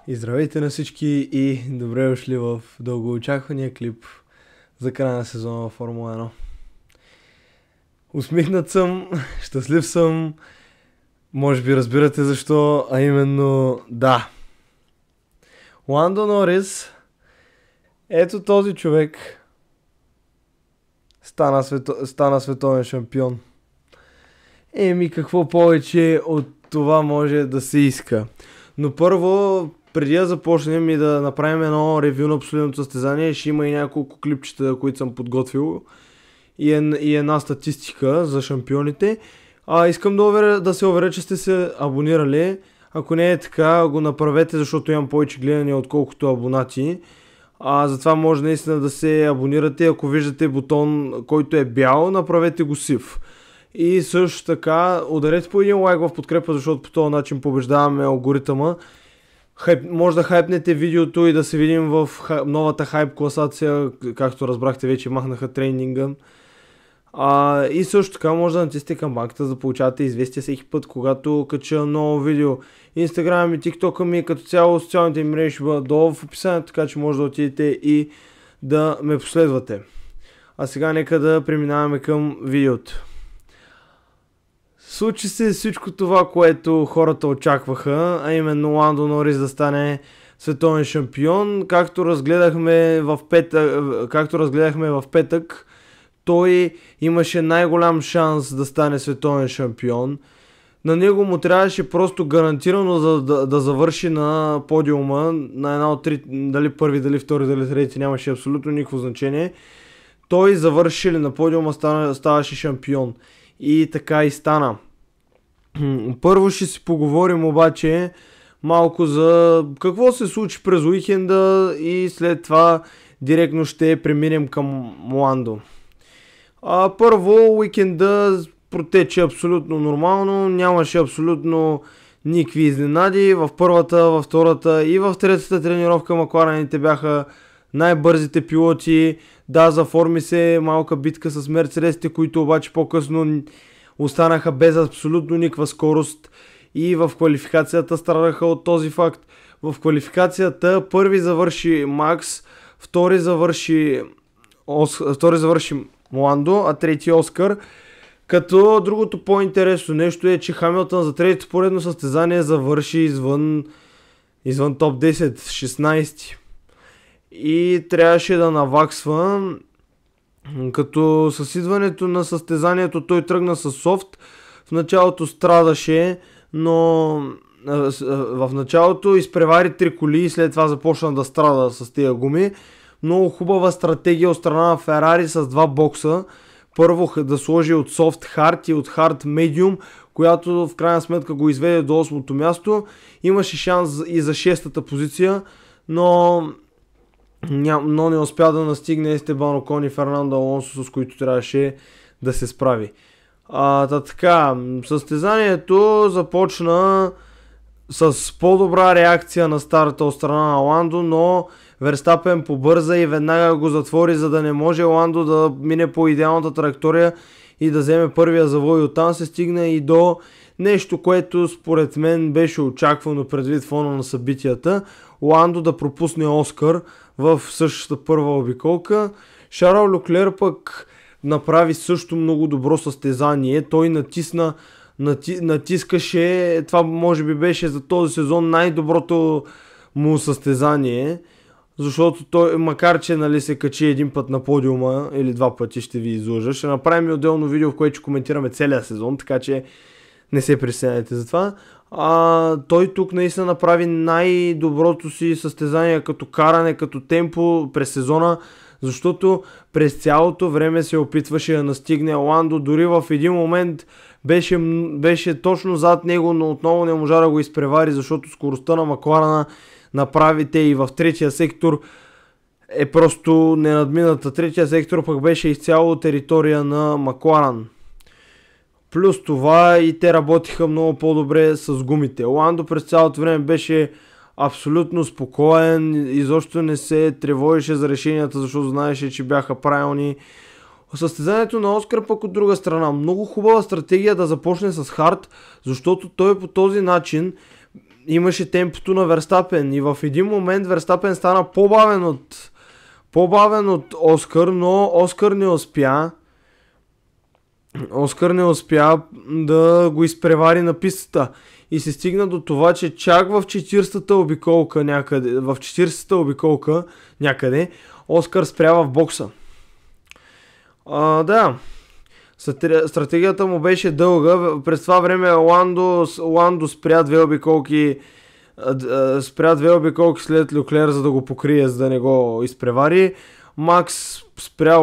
И здравейте на всички и добре дошли в дългоочаквания клип за края на сезона във Формула 1. Усмихнат съм, щастлив съм, може би разбирате защо, а именно да. Ландо Норис, ето този човек, стана световен шампион. Еми какво повече от това може да се иска. Но първо, преди да започнем и да направим едно ревю на последното състезание, ще има и няколко клипчета, които съм подготвил и една статистика за шампионите. Искам да се уверя, че сте се абонирали. Ако не е така, го направете, защото имам повече гледания отколкото абонати. Затова може наистина да се абонирате. Ако виждате бутон, който е бял, направете го сив. И също така, ударете по един лайк в подкрепа, защото по този начин побеждаваме алгоритъма. Може да хайпнете видеото и да се видим в новата хайп класация, както разбрахте, вече махнаха тренинга. И също така може да натиснете камбанката, за да получавате известия всеки път, когато кача ново видео. Инстаграм и тиктока ми, като цяло социалните мрежи ще бъдат долу в описанието, така че може да отидете и да ме последвате. А сега нека да преминаваме към видеото. Случи се всичко това, което хората очакваха, а именно Ландо Норис да стане световен шампион. Както разгледахме в петък, той имаше най-голям шанс да стане световен шампион. На него му трябваше просто гарантирано да завърши на подиума, на една от три, дали първи, дали втори, дали трети, нямаше абсолютно никакво значение. Той завърши ли на подиума, ставаше шампион. И така и стана. Първо ще си поговорим обаче малко за какво се случи през уикенда и след това директно ще преминем към Ландо. Първо уикенда протече абсолютно нормално, нямаше абсолютно никакви изненади. В първата, във втората и в третата тренировка макларените бяха най-бързите пилоти. Да, заформи се малка битка с мерцедесите, които обаче по-късно останаха без абсолютно никаква скорост и в квалификацията страдаха от този факт. В квалификацията първи завърши Макс, втори завърши Ландо, а трети Оскар. Като другото по-интересно нещо е, че Хамилтън за третото поредно състезание завърши извън топ 10, 16. И трябваше да наваксва, като с идването на състезанието той тръгна с софт. В началото страдаше, но в началото изпревари 3 коли и след това започна да страда с тия гуми. Много хубава стратегия от страна на Ферари с два бокса. Първо да сложи от софт хард и от хард медиум, която в крайна сметка го изведе до 8-то място. Имаше шанс и за 6-та позиция, но не успя да настигне Естебан Окон и Фернандо Алонсо, с които трябваше да се справи. Така, състезанието започна с по-добра реакция на старта от страна на Ландо, но Верстапен побърза и веднага го затвори, за да не може Ландо да мине по идеалната траектория и да вземе първия завой. Оттам се стигна и до нещо, което според мен беше очаквано предвид фона на събитията. Ландо да пропусне Оскар в същата първа обиколка. Шарл Леклер пък направи също много добро състезание. Той натискаше, това може би беше за този сезон най-доброто му състезание, защото той, макар че се качи един път на подиума или два пъти, ще ви излъжа, ще направим и отделно видео, в което ще коментираме целия сезон, така че не се притеснявайте за това. Той тук наистина направи най-доброто си състезание като каране, като темпо през сезона, защото през цялото време се опитваше да настигне Ландо, дори в един момент беше точно зад него, но отново не можа да го изпревари, защото скоростта на Макларена направите и в третия сектор е просто ненадмината. Третия сектор пък беше изцяло територия на Макларен. Плюс това и те работиха много по-добре с гумите. Ландо през цялото време беше абсолютно спокоен, изобщо не се тревожеше за решенията, защото знаеше, че бяха правилни. Състезанието на Оскар пък от друга страна. Много хубава стратегия да започне с хард, защото той по този начин имаше темпото на Верстапен и в един момент Верстапен стана по-бавен от Оскар, но Оскар не успя да го изпревари на пистата и се стигна до това, че чак в 40-та обиколка някъде, Оскар спря в бокса. Да, стратегията му беше дълга. През това време Ландо спря две обиколки след Люклер, за да го покрие, за да не го изпревари. Макс спря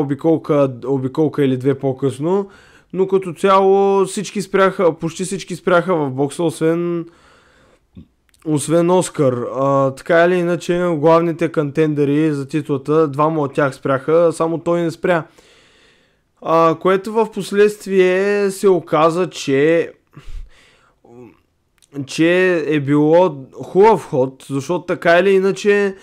обиколка или две по-късно, но като цяло почти всички спряха в бокса, освен Оскар. Така или иначе, главните кантендери за титлата, двама от тях спряха, само той не спря. Което в последствие се оказа, че е било хубав ход, защото така или иначе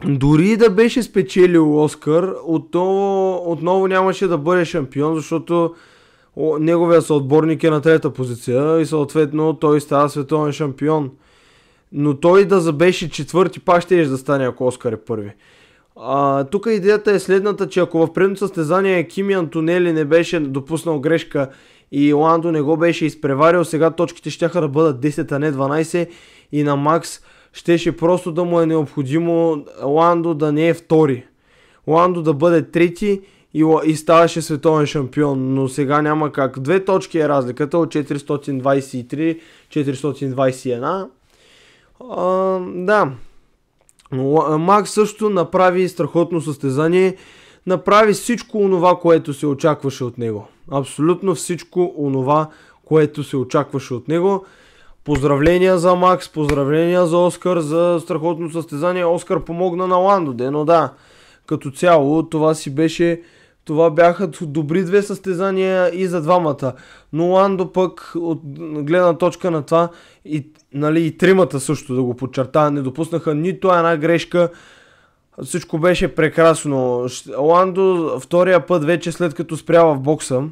дори да беше спечелил Оскар, отново нямаше да бъде шампион, защото неговия съотборник е на трета позиция и съответно той става световен шампион. Но той да беше четвърти, пак ще да стане, ако Оскар е първи. Тук идеята е следната, че ако в предното състезание Кими Антонели не беше допуснал грешка и Ландо не го беше изпреварил, сега точките щяха да бъдат 10, а не 12 и на Макс щеше просто да му е необходимо Ландо да не е втори. Ландо да бъде трети и ставаше световен шампион, но сега няма как. 2 точки е разликата от 423-421. Да. Макс също направи страхотно състезание, направи всичко онова, което се очакваше от него. Абсолютно всичко онова, което се очакваше от него. Поздравления за Макс, поздравления за Оскар за страхотно състезание. Оскар помогна на Ландо, но да, като цяло това бяха добри две състезания и за двамата. Но Ландо пък от гледна точка на това и тримата също, да го подчертая, не допуснаха нито една грешка. Всичко беше прекрасно. Ландо втория път вече след като спря в бокса,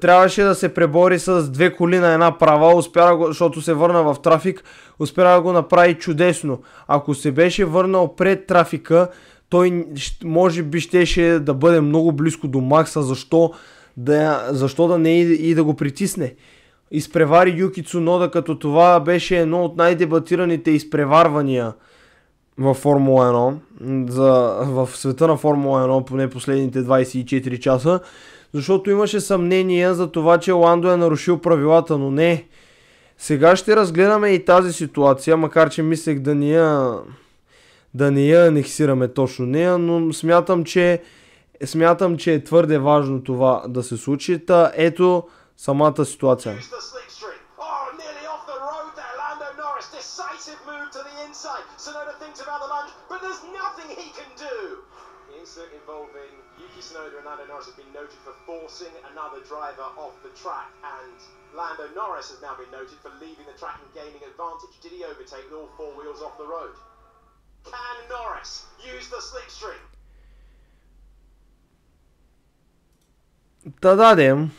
трябваше да се пребори с две коли на една права, защото се върна в трафик, успя да го направи чудесно. Ако се беше върнал пред трафика, той може би щеше да бъде много близко до Макса, защо да не и да го притисне. Изпревари Юки Цунода, като това беше едно от най-дебатираните изпреварвания в Формула 1, в света на Формула 1, поне последните 24 часа, защото имаше съмнения за това, че Ландо е нарушил правилата, но не. Сега ще разгледаме и тази ситуация, макар че мислех да не я анексираме точно нея, но смятам, че е твърде важно това да се случи. Ето самата ситуация. Lando Norris has now been noted for leaving the track and gaining advantage. Did he overtake with all four wheels off the road? Can Norris use the slipstream? Да дадем.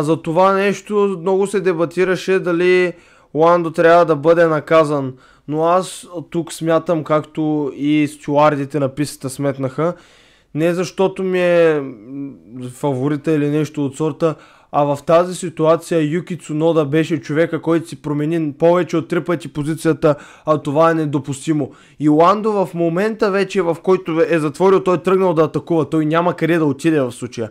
За това нещо много се дебатираше дали Ландо трябва да бъде наказан. Но аз тук смятам, както и стюардите на пистата сметнаха, не защото ми е фаворита или нещо от сорта, а в тази ситуация Юки Цунода беше човека, който си промени повече от 3 пъти позицията, а това е недопустимо. И Ландо в момента вече, в който е затворил, той е тръгнал да атакува, той няма къде да отиде в случая.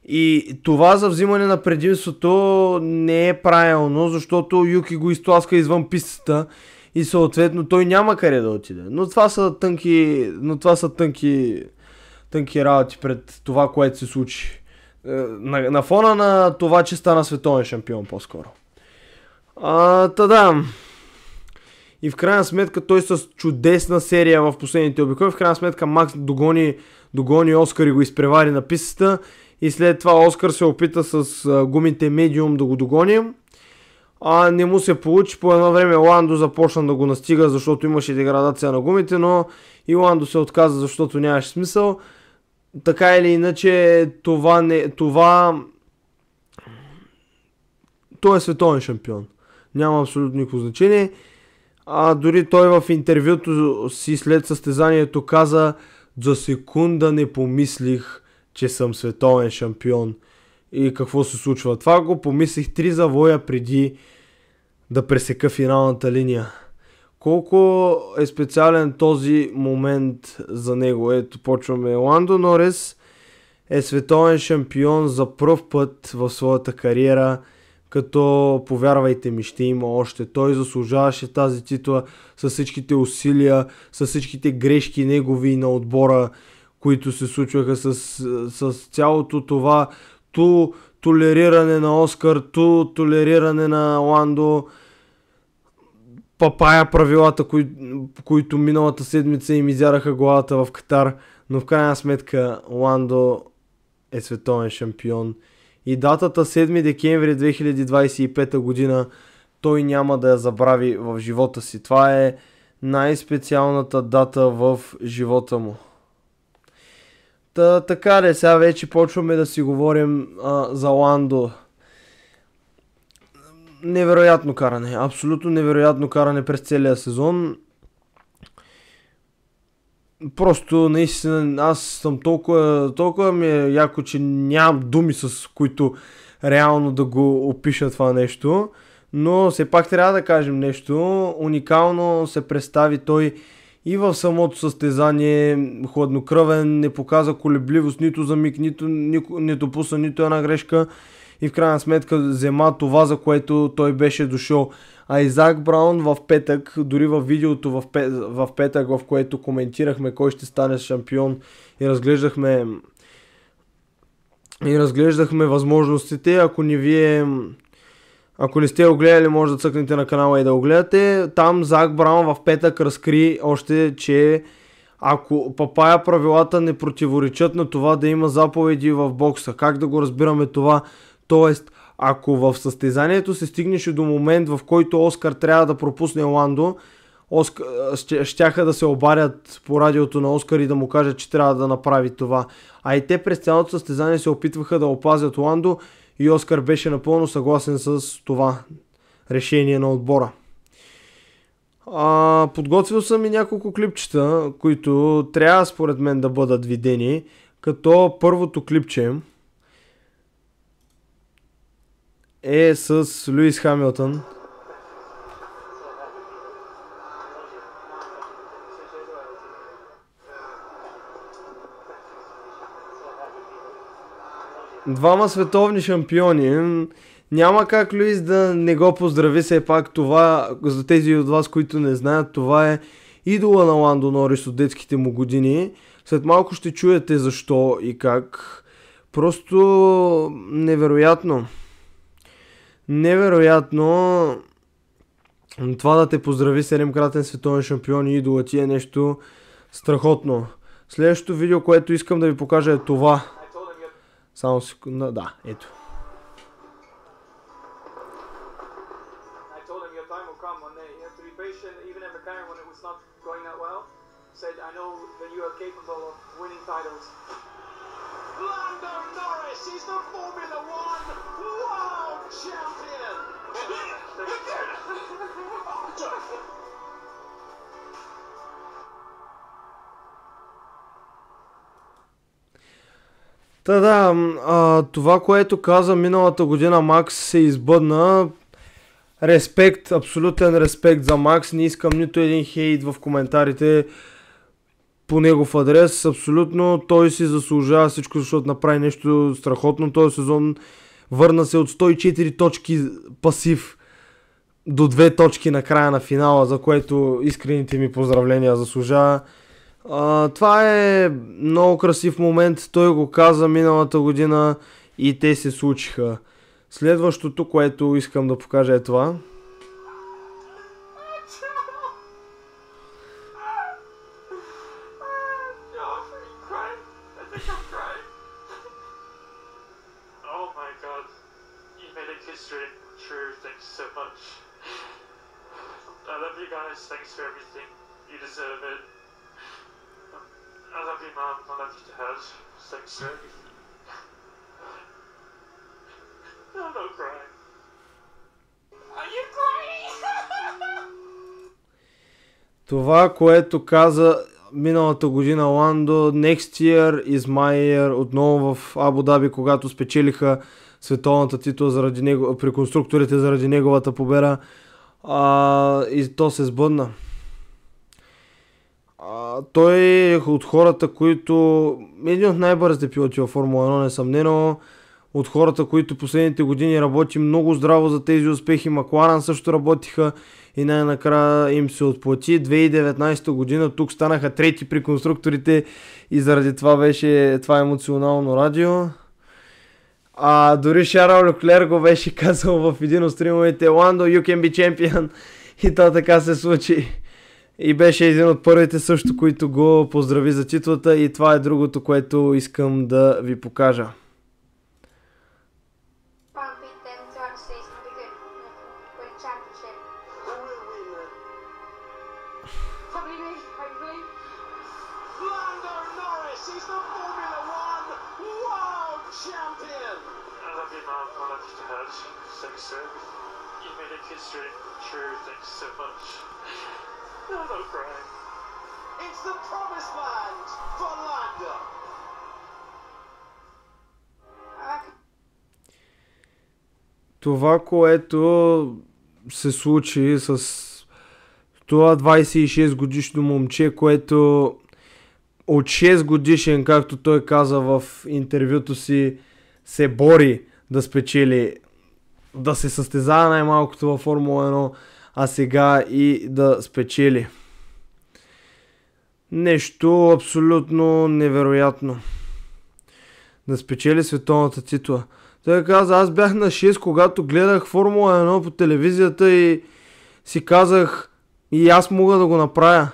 И това за взимане на предимството не е правилно, защото Юки го изтласка извън пистата и съответно той няма къде да отиде. Но това са тънки работи пред това, което се случи. На фона на това, че стана световен шампион по-скоро. Да. И в крайна сметка той с чудесна серия в последните обиколи. В крайна сметка Макс догони Оскар и го изпревари на пистата. И след това Оскар се опита с гумите медиум да го догони. Не му се получи. По едно време Ландо започна да го настига, защото имаше деградация на гумите, но и Ландо се отказа, защото нямаше смисъл. Така или иначе, той е световен шампион. Няма абсолютно никакво значение. Дори той в интервюто си след състезанието каза: за секунда не помислих, че съм световен шампион и какво се случва. Това го помислих 3 завоя преди да пресека финалната линия. Колко е специален този момент за него. Ето, почваме. Ландо Норис е световен шампион за пръв път в своята кариера, като, повярвайте ми, ще има още. Той заслужаваше тази титла с всичките усилия, с всичките грешки негови на отбора, които се случваха, с цялото това толериране на Оскар, толериране на Ландо, папая правилата, които миналата седмица им изяраха главата в Катар, но в крайна сметка Ландо е световен шампион. И датата 7 декември 2025 година той няма да я забрави в живота си. Това е най-специалната дата в живота му. Така де, сега вече почваме да си говорим за Ландо. Невероятно каране, абсолютно невероятно каране през целия сезон. Просто наистина аз съм толкова ми е яко, че нямам думи, с които реално да го опиша това нещо. Но все пак трябва да кажем нещо. Уникално се представи той и в самото състезание, хладнокръвен, не показа колебливост нито за миг, не допусна нито една грешка и в крайна сметка взема това, за което той беше дошъл. А Изак Браун в петък, дори в видеото в петък, в което коментирахме кой ще стане шампион и разглеждахме възможностите, ако не сте го гледали, може да цъкнете на канала и да го гледате. Там Зак Браун в петък разкри още, че ако папая правилата не противоречат на това да има заповеди в бокса, как да го разбираме това? Тоест, ако в състезанието се стигнеше до момент, в който Оскар трябва да пропусне Ландо, щяха да се обадят по радиото на Оскар и да му кажат, че трябва да направи това. А и те през цялото състезание се опитваха да опазят Ландо и Оскар беше напълно съгласен с това решение на отбора. Подготвил съм и няколко клипчета, които трябва според мен да бъдат видени, като първото клипче е с Луис Хамилтън. Двама световни шампиони. Няма как Луис да не го поздрави, все пак това, за тези от вас, които не знаят, това е идола на Ландо Норис от детските му години. След малко ще чуете защо и как. Просто невероятно. Невероятно това да те поздрави 7-кратен световен шампион и идола ти е нещо страхотно. Следващото видео, което искам да ви покажа е това. Само секунда, да, ето. Lando Norris is the Formula One World Champion! Това, което каза миналата година Макс, се избъдна. Респект, абсолютен респект за Макс. Не искам нито един хейт в коментарите по негов адрес. Абсолютно той си заслужава всичко, защото направи нещо страхотно този сезон. Върна се от 104 точки пасив до 2 точки на края на финала, за което искрените ми поздравления заслужава. Това е много красив момент. Той го каза миналата година и те се случиха. Следващото, което искам да покажа е това. Това, което каза миналата година Ландо, next year is my year, отново в Абу Даби, когато спечелиха световната титла заради него, при конструкторите заради неговата победа, и то се сбъдна. Той е от хората, които... един от най-бързите пилоти във Формула 1, несъмнено. От хората, които последните години работи много здраво за тези успехи. Макларен също работиха и най-накрая им се отплати. 2019 година тук станаха трети при конструкторите и заради това беше това емоционално радио. Дори Шарл Леклер го беше казал в един от стримовете: Ландо, you can be champion. И то така се случи. И беше един от първите също, които го поздрави за титлата, и това е другото, което искам да ви покажа. It's the promised land for Lando. Това, което се случи с това 26 годишно момче, което от 6 годишен, както той каза в интервюто си, се бори да спечели, да се състезава най-малкото във Формула 1, а сега и да спечели. Нещо абсолютно невероятно. Да спечели световната титла. Той каза: аз бях на 6, когато гледах Формула 1 по телевизията и си казах: и аз мога да го направя.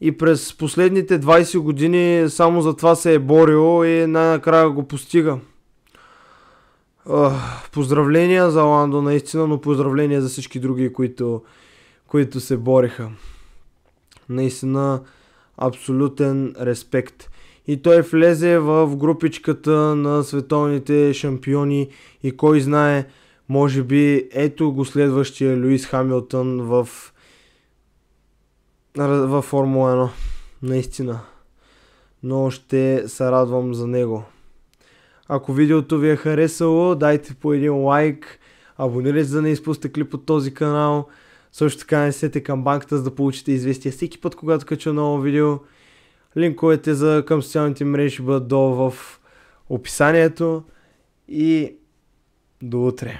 И през последните 20 години само за това се е борил и най-накрая го постига. Поздравления за Ландо наистина, но поздравления за всички други, които се бориха. Наистина абсолютен респект. И той влезе в групичката на световните шампиони и кой знае, може би ето го следващия Луис Хамилтън в Формула 1. Наистина. Но ще се радвам за него. Ако видеото ви е харесало, дайте по един лайк, абонирайте се, за да не изпускате клип от този канал. Също така не сете камбанката, за да получите известия всеки път, когато кача ново видео. Линковете към социалните мрежи ще бъдат долу в описанието. И до утре!